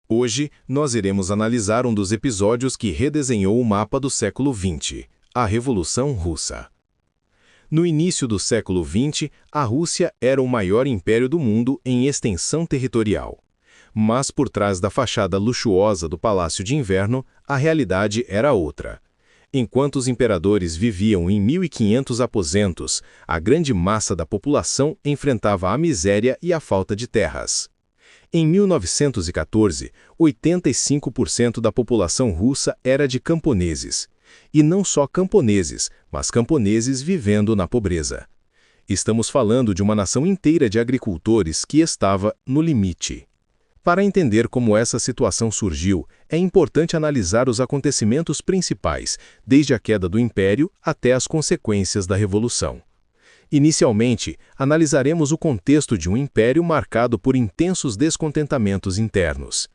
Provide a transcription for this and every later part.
Hoje, nós iremos analisar um dos episódios que redesenhou o mapa do século XX, a Revolução Russa. No início do século XX, a Rússia era o maior império do mundo em extensão territorial. Mas por trás da fachada luxuosa do Palácio de Inverno, a realidade era outra. Enquanto os imperadores viviam em 1.500 aposentos, a grande massa da população enfrentava a miséria e a falta de terras. Em 1914, 85% da população russa era de camponeses. E não só camponeses, mas camponeses vivendo na pobreza. Estamos falando de uma nação inteira de agricultores que estava no limite. Para entender como essa situação surgiu, é importante analisar os acontecimentos principais, desde a queda do Império até as consequências da Revolução. Inicialmente, analisaremos o contexto de um império marcado por intensos descontentamentos internos.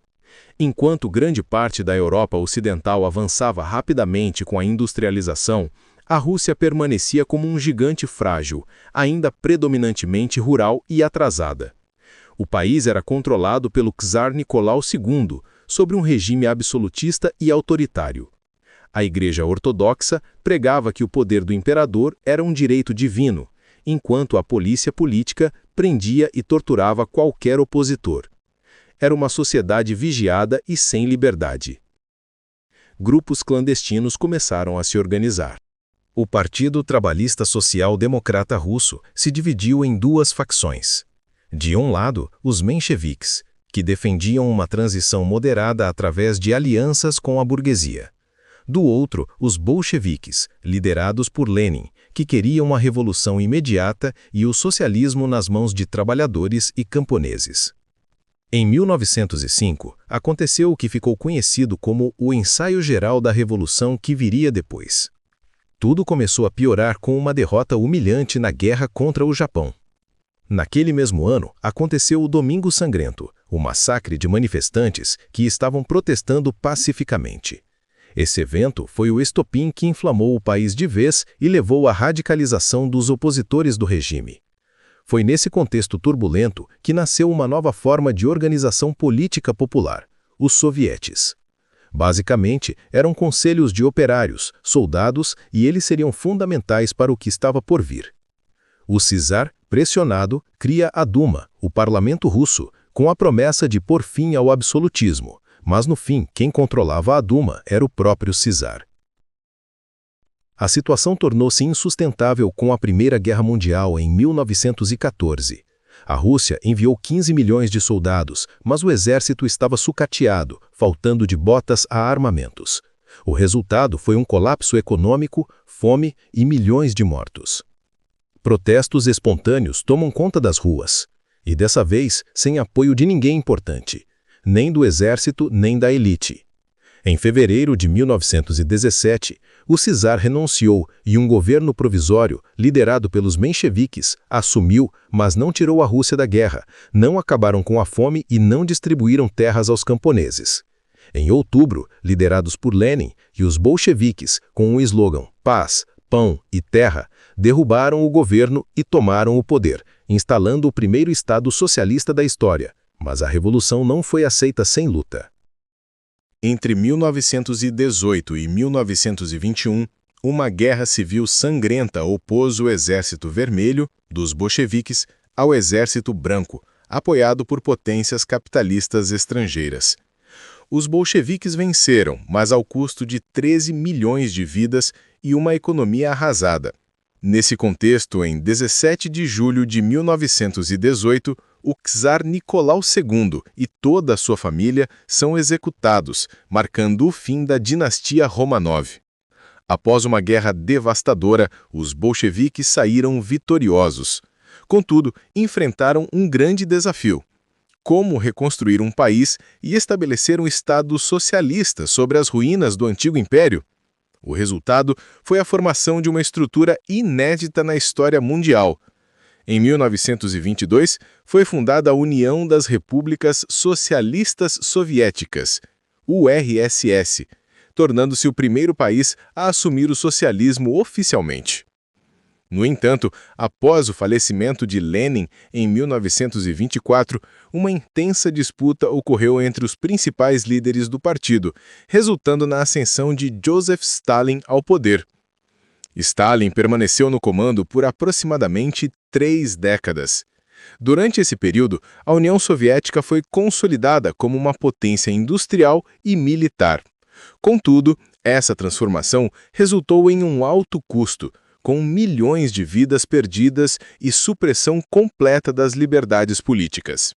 Enquanto grande parte da Europa Ocidental avançava rapidamente com a industrialização, a Rússia permanecia como um gigante frágil, ainda predominantemente rural e atrasada. O país era controlado pelo czar Nicolau II, sobre um regime absolutista e autoritário. A Igreja Ortodoxa pregava que o poder do imperador era um direito divino, enquanto a polícia política prendia e torturava qualquer opositor. Era uma sociedade vigiada e sem liberdade. Grupos clandestinos começaram a se organizar. O Partido Trabalhista Social Democrata Russo se dividiu em duas facções. De um lado, os mencheviques, que defendiam uma transição moderada através de alianças com a burguesia. Do outro, os bolcheviques, liderados por Lenin, que queriam uma revolução imediata e o socialismo nas mãos de trabalhadores e camponeses. Em 1905, aconteceu o que ficou conhecido como o ensaio geral da revolução que viria depois. Tudo começou a piorar com uma derrota humilhante na guerra contra o Japão. Naquele mesmo ano, aconteceu o Domingo Sangrento, o massacre de manifestantes que estavam protestando pacificamente. Esse evento foi o estopim que inflamou o país de vez e levou à radicalização dos opositores do regime. Foi nesse contexto turbulento que nasceu uma nova forma de organização política popular, os sovietes. Basicamente, eram conselhos de operários, soldados, e eles seriam fundamentais para o que estava por vir. O czar, pressionado, cria a Duma, o parlamento russo, com a promessa de pôr fim ao absolutismo, mas no fim quem controlava a Duma era o próprio czar. A situação tornou-se insustentável com a Primeira Guerra Mundial em 1914. A Rússia enviou 15 milhões de soldados, mas o exército estava sucateado, faltando de botas a armamentos. O resultado foi um colapso econômico, fome e milhões de mortos. Protestos espontâneos tomam conta das ruas, e dessa vez sem apoio de ninguém importante, nem do exército nem da elite. Em fevereiro de 1917, o czar renunciou e um governo provisório, liderado pelos mencheviques, assumiu, mas não tirou a Rússia da guerra, não acabaram com a fome e não distribuíram terras aos camponeses. Em outubro, liderados por Lenin e os bolcheviques, com o slogan Paz, Pão e Terra, derrubaram o governo e tomaram o poder, instalando o primeiro Estado socialista da história. Mas a revolução não foi aceita sem luta. Entre 1918 e 1921, uma guerra civil sangrenta opôs o Exército Vermelho, dos bolcheviques, ao Exército Branco, apoiado por potências capitalistas estrangeiras. Os bolcheviques venceram, mas ao custo de 13 milhões de vidas e uma economia arrasada. Nesse contexto, em 17 de julho de 1918, o czar Nicolau II e toda a sua família são executados, marcando o fim da dinastia Romanov. Após uma guerra devastadora, os bolcheviques saíram vitoriosos. Contudo, enfrentaram um grande desafio: como reconstruir um país e estabelecer um Estado socialista sobre as ruínas do antigo império? O resultado foi a formação de uma estrutura inédita na história mundial. Em 1922, foi fundada a União das Repúblicas Socialistas Soviéticas, URSS, tornando-se o primeiro país a assumir o socialismo oficialmente. No entanto, após o falecimento de Lenin em 1924, uma intensa disputa ocorreu entre os principais líderes do partido, resultando na ascensão de Joseph Stalin ao poder. Stalin permaneceu no comando por aproximadamente 3 décadas. Durante esse período, a União Soviética foi consolidada como uma potência industrial e militar. Contudo, essa transformação resultou em um alto custo, com milhões de vidas perdidas e supressão completa das liberdades políticas.